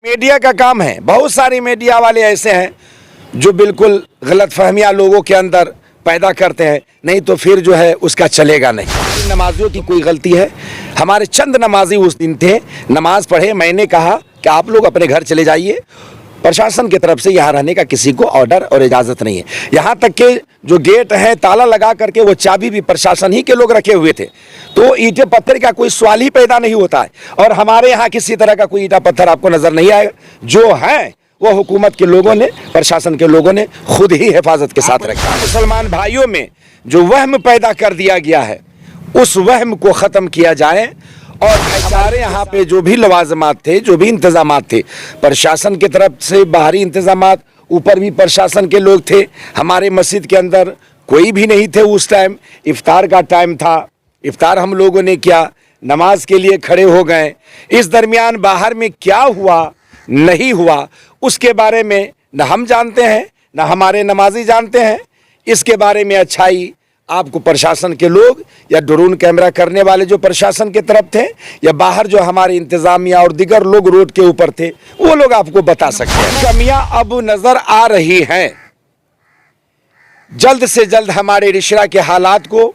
Media का काम है। बहुत सारी मीडिया वाले ऐसे हैं जो बिल्कुल गलतफहमियां लोगों के अंदर पैदा करते हैं, नहीं तो फिर जो है उसका चलेगा नहीं। नमाजियों की कोई गलती है? हमारे चंद नमाजी उस दिन थे, नमाज पढ़े। मैंने कहा कि आप लोग अपने घर चले जाइए, प्रशासन की तरफ से यहाँ रहने का किसी को ऑर्डर और इजाज़त नहीं है। यहाँ तक के जो गेट है ताला लगा करके वो चाबी भी प्रशासन ही के लोग रखे हुए थे, तो ईंटे पत्थर का कोई सवाल ही पैदा नहीं होता है। और हमारे यहाँ किसी तरह का कोई ईंटा पत्थर आपको नजर नहीं आएगा। जो है वो हुकूमत के लोगों ने, प्रशासन के लोगों ने खुद ही हिफाजत के साथ रखा। मुसलमान भाइयों में जो वहम पैदा कर दिया गया है उस वहम को ख़त्म किया जाए। और हमारे यहाँ पे जो भी लवाजमात थे, जो भी इंतजामात थे, प्रशासन की तरफ से बाहरी इंतजामात, ऊपर भी प्रशासन के लोग थे। हमारे मस्जिद के अंदर कोई भी नहीं थे उस टाइम। इफ्तार का टाइम था, इफ्तार हम लोगों ने किया, नमाज के लिए खड़े हो गए। इस दरमियान बाहर में क्या हुआ नहीं हुआ उसके बारे में न हम जानते हैं न हमारे नमाजी जानते हैं। इसके बारे में अच्छाई आपको प्रशासन के लोग या ड्रोन कैमरा करने वाले जो प्रशासन के तरफ थे या बाहर जो हमारे इंतजामिया और दिगर लोग रोड के ऊपर थे वो लोग आपको बता सकते हैं। कमियां अब नजर आ रही हैं। जल्द से जल्द हमारे रिश्ता के हालात को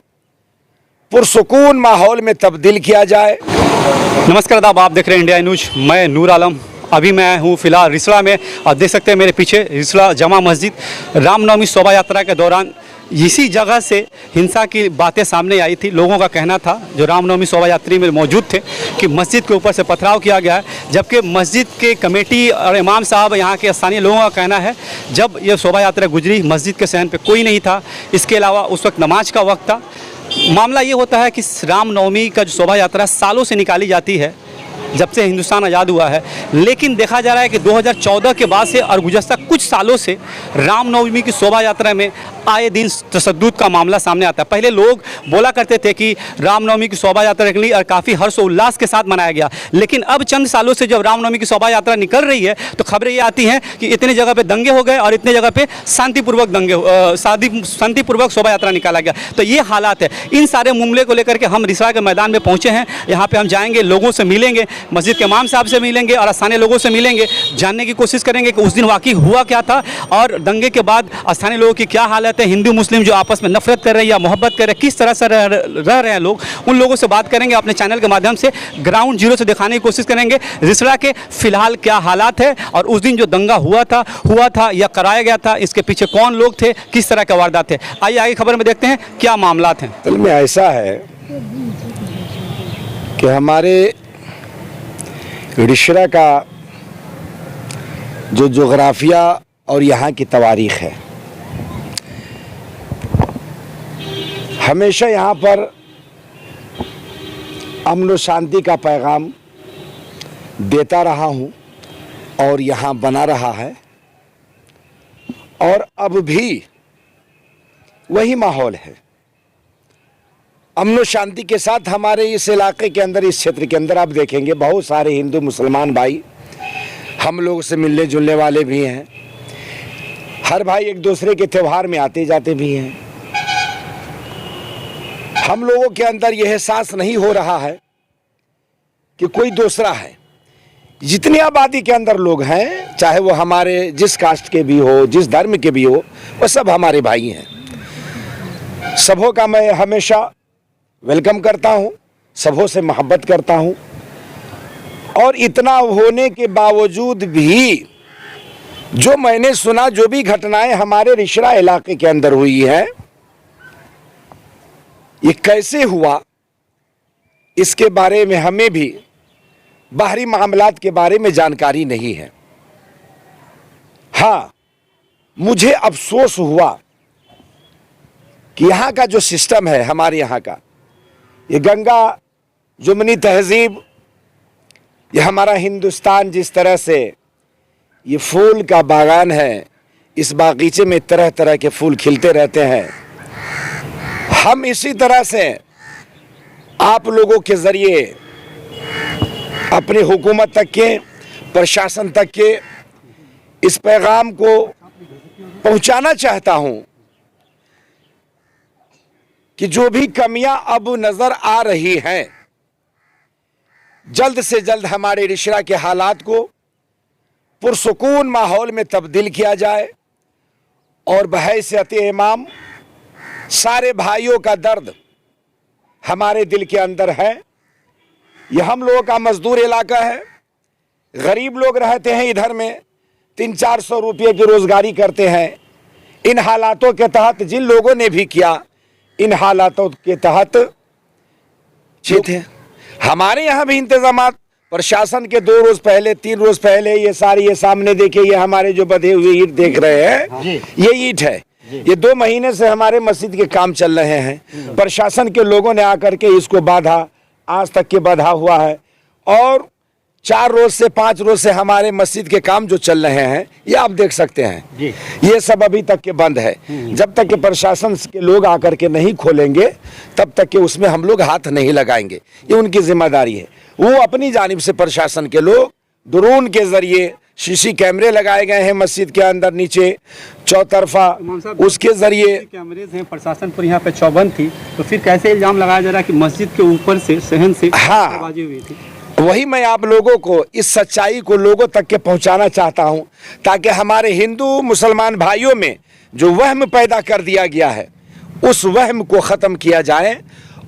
पुरसुकून माहौल में तब्दील किया जाए। नमस्कार आदाब, आप देख रहे हैं इंडिया न्यूज। मैं नूर आलम। अभी मैं हूँ फिलहाल रिसड़ा में और देख सकते हैं मेरे पीछे रिसड़ा जमा मस्जिद। रामनवमी शोभा यात्रा के दौरान इसी जगह से हिंसा की बातें सामने आई थी। लोगों का कहना था जो रामनवमी शोभा यात्री में मौजूद थे कि मस्जिद के ऊपर से पथराव किया गया है, जबकि मस्जिद के कमेटी और इमाम साहब, यहाँ के स्थानीय लोगों का कहना है जब ये शोभा यात्रा गुजरी मस्जिद के सहन पे कोई नहीं था। इसके अलावा उस वक्त नमाज का वक्त था। मामला ये होता है कि रामनवमी का जो शोभा यात्रा सालों से निकाली जाती है जब से हिंदुस्तान आज़ाद हुआ है, लेकिन देखा जा रहा है कि 2014 के बाद से और गुज़श्ता कुछ सालों से रामनवमी की शोभा यात्रा में आए दिन तशद्दुद का मामला सामने आता है। पहले लोग बोला करते थे कि रामनवमी की शोभा यात्रा निकली और काफ़ी हर्षोल्लास के साथ मनाया गया, लेकिन अब चंद सालों से जब रामनवमी की शोभा यात्रा निकल रही है तो खबरें ये आती हैं कि इतने जगह पे दंगे हो गए और इतने जगह पे शांतिपूर्वक शोभा यात्रा निकाला गया। तो ये हालात है। इन सारे मामले को लेकर के हम रिसड़ा के मैदान में पहुँचे हैं। यहाँ पर हम जाएँगे, लोगों से मिलेंगे, मस्जिद के इमाम साहब से मिलेंगे और स्थानीय लोगों से मिलेंगे, जानने की कोशिश करेंगे कि उस दिन वाकई हुआ क्या था और दंगे के बाद स्थानीय लोगों की क्या हालत है। हिंदू मुस्लिम जो आपस में नफरत कर रहे हैं या मोहब्बत कर रहे हैं, किस तरह से रह रहे हैं लोग, उन लोगों से बात करेंगे। अपने चैनल के माध्यम से ग्राउंड जीरो से दिखाने की कोशिश करेंगे रिसड़ा के फिलहाल क्या हालात है और उस दिन जो दंगा हुआ था या कराया गया था, इसके पीछे कौन लोग थे, किस तरह का वारदात थे। आइए आगे खबर में देखते हैं क्या मामलात हैं। असल में ऐसा है कि हमारे रिश्ता का जो जोग्राफिया और यहाँ की तवारीख़ है, हमेशा यहाँ पर अमन व शांति का पैगाम देता रहा हूँ और यहाँ बना रहा है और अब भी वही माहौल है। अमन व शांति के साथ हमारे इस इलाके के अंदर, इस क्षेत्र के अंदर आप देखेंगे बहुत सारे हिंदू मुसलमान भाई हम लोगों से मिलने जुलने वाले भी हैं। हर भाई एक दूसरे के त्यौहार में आते जाते भी हैं। हम लोगों के अंदर यह एहसास नहीं हो रहा है कि कोई दूसरा है। जितनी आबादी के अंदर लोग हैं, चाहे वो हमारे जिस कास्ट के भी हो, जिस धर्म के भी हो, वो सब हमारे भाई हैं। सबों का मैं हमेशा वेलकम करता हूँ, सबों से मोहब्बत करता हूँ। और इतना होने के बावजूद भी जो मैंने सुना, जो भी घटनाएं हमारे रिश्ता इलाके के अंदर हुई है, ये कैसे हुआ इसके बारे में हमें भी बाहरी मामलात के बारे में जानकारी नहीं है। हाँ, मुझे अफसोस हुआ कि यहाँ का जो सिस्टम है, हमारे यहाँ का ये गंगा जुमनी तहजीब, ये हमारा हिंदुस्तान जिस तरह से ये फूल का बागान है, इस बागीचे में तरह तरह के फूल खिलते रहते हैं। हम इसी तरह से आप लोगों के ज़रिए अपनी हुकूमत तक के, प्रशासन तक के इस पैगाम को पहुंचाना चाहता हूं कि जो भी कमियां अब नज़र आ रही हैं, जल्द से जल्द हमारे रिश्ता के हालात को पुरसुकून माहौल में तब्दील किया जाए और बहैसियत इमाम सारे भाइयों का दर्द हमारे दिल के अंदर है। यह हम लोगों का मजदूर इलाका है, गरीब लोग रहते हैं इधर में, 300-400 रुपये की रोजगारी करते हैं। इन हालातों के तहत जिन लोगों ने भी किया, इन हालातों के तहत थे। हमारे यहाँ भी इंतजामात प्रशासन के 2 रोज पहले 3 रोज पहले ये सामने देखिए, ये हमारे जो बधे हुए ईंट देख रहे हैं, ये ईंट है। ये 2 महीने से हमारे मस्जिद के काम चल रहे हैं। प्रशासन के लोगों ने आकर के इसको बाधा, आज तक के बाधा हुआ है। और 4 रोज से 5 रोज से हमारे मस्जिद के काम जो चल रहे हैं, ये आप देख सकते हैं, ये सब अभी तक के बंद है। जब तक के प्रशासन के लोग आकर के नहीं खोलेंगे, तब तक के उसमें हम लोग हाथ नहीं लगाएंगे। ये उनकी जिम्मेदारी है। वो अपनी जानिब से प्रशासन के लोग ड्रोन के जरिए, सीसी कैमरे लगाए गए हैं मस्जिद के अंदर नीचे चौतरफा, उसके जरिए कैमरे हैं। प्रशासन पर यहाँ पे चौबंद थी, तो फिर कैसे इल्जाम लगाया जा रहा है कि मस्जिद के ऊपर से सहन से आवाजें हुई थी? वही मैं आप लोगों को इस सच्चाई को लोगों तक के पहुंचाना चाहता हूं, ताकि हमारे हिंदू मुसलमान भाइयों में जो वहम पैदा कर दिया गया है, उस वहम को ख़त्म किया जाए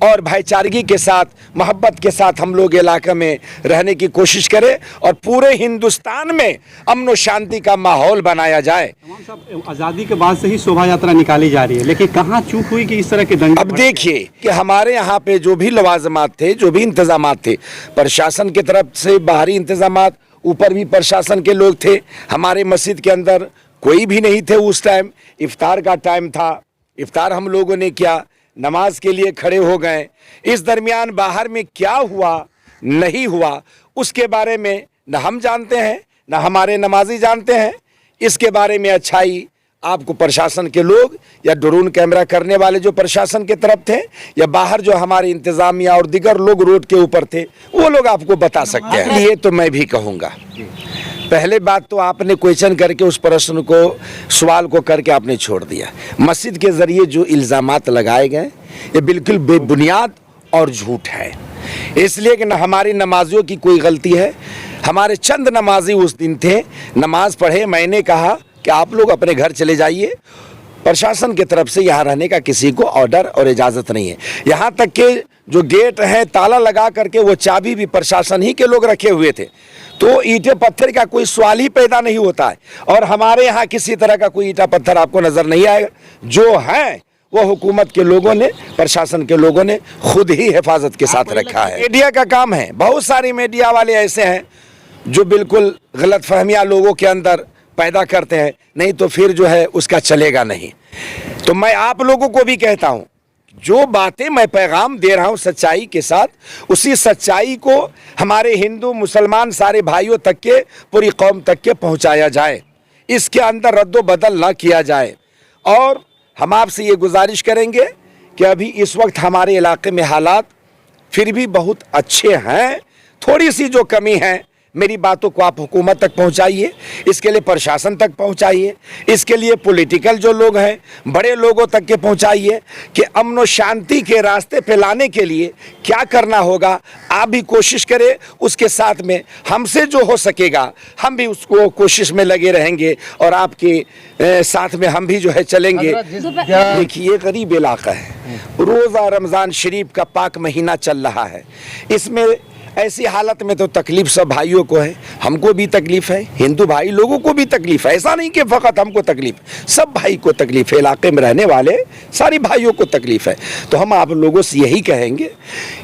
और भाईचारगी के साथ, मोहब्बत के साथ हम लोग इलाके में रहने की कोशिश करें और पूरे हिंदुस्तान में अमन और शांति का माहौल बनाया जाए। साहब, आज़ादी के बाद से ही शोभा यात्रा निकाली जा रही है, लेकिन कहाँ चूक हुई कि इस तरह के दंगे? अब देखिए कि हमारे यहाँ पे जो भी लवाजमात थे, जो भी इंतजामात थे, प्रशासन की तरफ से बाहरी इंतजामात, ऊपर भी प्रशासन के लोग थे। हमारे मस्जिद के अंदर कोई भी नहीं थे उस टाइम। इफ्तार का टाइम था, इफ्तार हम लोगों ने किया, नमाज के लिए खड़े हो गए। इस दरमियान बाहर में क्या हुआ नहीं हुआ, उसके बारे में न हम जानते हैं, न हमारे नमाजी जानते हैं। इसके बारे में अच्छाई आपको प्रशासन के लोग या ड्रोन कैमरा करने वाले जो प्रशासन के तरफ थे, या बाहर जो हमारे इंतजामिया और दिगर लोग रोड के ऊपर थे, वो लोग आपको बता सकते हैं। ये तो मैं भी कहूँगा, पहले बात तो आपने क्वेश्चन करके उस प्रश्न को, सवाल को करके आपने छोड़ दिया। मस्जिद के ज़रिए जो इल्ज़ामात लगाए गए, ये बिल्कुल बेबुनियाद और झूठ है। इसलिए कि न हमारी नमाजियों की कोई गलती है। हमारे चंद नमाजी उस दिन थे, नमाज पढ़े। मैंने कहा कि आप लोग अपने घर चले जाइए, प्रशासन की तरफ से यहाँ रहने का किसी को ऑर्डर और इजाज़त नहीं है। यहाँ तक के जो गेट हैं, ताला लगा करके वो चाबी भी प्रशासन ही के लोग रखे हुए थे। तो ईंटे पत्थर का कोई सवाल ही पैदा नहीं होता है। और हमारे यहाँ किसी तरह का कोई ईंटा पत्थर आपको नज़र नहीं आएगा। जो है वो हुकूमत के लोगों ने, प्रशासन के लोगों ने खुद ही हिफाजत के साथ रखा है। मीडिया का काम है। बहुत सारी मीडिया वाले ऐसे हैं जो बिल्कुल गलत फहमियाँ लोगों के अंदर पैदा करते हैं, नहीं तो फिर जो है उसका चलेगा नहीं। तो मैं आप लोगों को भी कहता हूँ, जो बातें मैं पैगाम दे रहा हूँ सच्चाई के साथ, उसी सच्चाई को हमारे हिंदू मुसलमान सारे भाइयों तक के, पूरी कौम तक के पहुँचाया जाए। इसके अंदर रद्द बदल ना किया जाए। और हम आपसे ये गुजारिश करेंगे कि अभी इस वक्त हमारे इलाके में हालात फिर भी बहुत अच्छे हैं। थोड़ी सी जो कमी है, मेरी बातों को आप हुकूमत तक पहुंचाइए, इसके लिए प्रशासन तक पहुंचाइए, इसके लिए पॉलिटिकल जो लोग हैं बड़े लोगों तक के पहुंचाइए कि अमन और शांति के रास्ते पे लाने के लिए क्या करना होगा। आप भी कोशिश करें, उसके साथ में हमसे जो हो सकेगा हम भी उसको कोशिश में लगे रहेंगे और आपके साथ में हम भी जो है चलेंगे। देखिए, ये गरीब इलाका है, रोज़ा रमज़ान शरीफ का पाक महीना चल रहा है। इसमें ऐसी हालत में तो तकलीफ सब भाइयों को है, हमको भी तकलीफ है, हिंदू भाई लोगों को भी तकलीफ है। ऐसा नहीं कि फ़कत हमको तकलीफ, सब भाई को तकलीफ है, इलाके में रहने वाले सारी भाइयों को तकलीफ है। तो हम आप लोगों से यही कहेंगे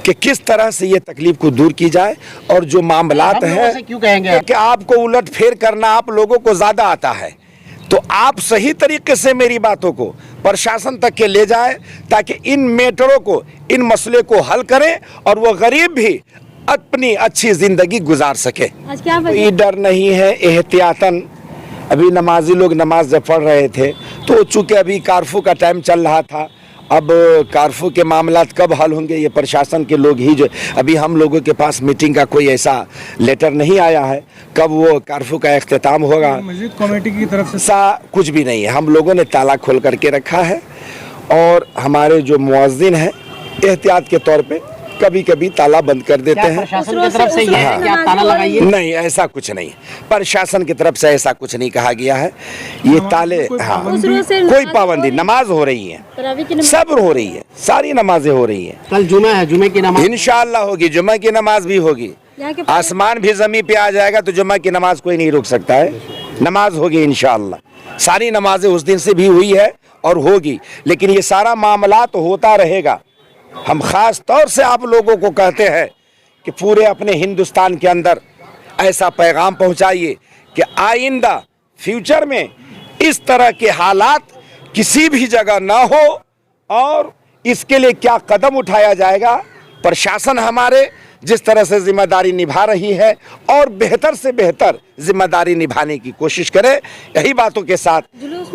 कि किस तरह से ये तकलीफ को दूर की जाए। और जो मामलात हैं, क्यों कहेंगे कि आपको उलट फेर करना आप लोगों को ज़्यादा आता है, तो आप सही तरीके से मेरी बातों को प्रशासन तक के ले जाए, ताकि इन मैटरों को, इन मसले को हल करें और वो गरीब भी अपनी अच्छी जिंदगी गुजार सके। आज क्या कोई डर नहीं है, एहतियातन। अभी नमाजी लोग नमाज जब पढ़ रहे थे, तो चूँकि अभी कारफू का टाइम चल रहा था, अब कारफू के मामलात कब हल होंगे ये प्रशासन के लोग ही, जो अभी हम लोगों के पास मीटिंग का कोई ऐसा लेटर नहीं आया है, कब वो कारफू का अख्तिताम होगा मस्जिद कमेटी की तरफ से सा कुछ भी नहीं है। हम लोगों ने ताला खोल करके रखा है और हमारे जो मुअज्जिन हैं एहतियात के तौर पे कभी कभी ताला बंद कर देते हैं। प्रशासन की तरफ से यह है कि आप ताला लगाइए? नहीं, ऐसा कुछ नहीं, प्रशासन की तरफ से ऐसा कुछ नहीं कहा गया है। ये ताले, हाँ, कोई पाबंदी, नमाज हो रही है, सब हो रही है, सारी नमाजें हो रही है। कल जुमा है, जुमे की नमाज इंशाअल्लाह होगी, जुम्मे की नमाज भी होगी। आसमान भी जमीन पे आ जाएगा तो जुम्मे की नमाज कोई नहीं रोक सकता है, नमाज होगी इंशाअल्लाह। सारी नमाजें उस दिन से भी हुई है और होगी, लेकिन ये सारा मामला तो होता रहेगा। हम खास तौर से आप लोगों को कहते हैं कि पूरे अपने हिंदुस्तान के अंदर ऐसा पैगाम पहुंचाइए कि आइंदा फ्यूचर में इस तरह के हालात किसी भी जगह ना हो, और इसके लिए क्या कदम उठाया जाएगा। प्रशासन हमारे जिस तरह से जिम्मेदारी निभा रही है और बेहतर से बेहतर जिम्मेदारी निभाने की कोशिश करे। यही बातों के साथ जुलूस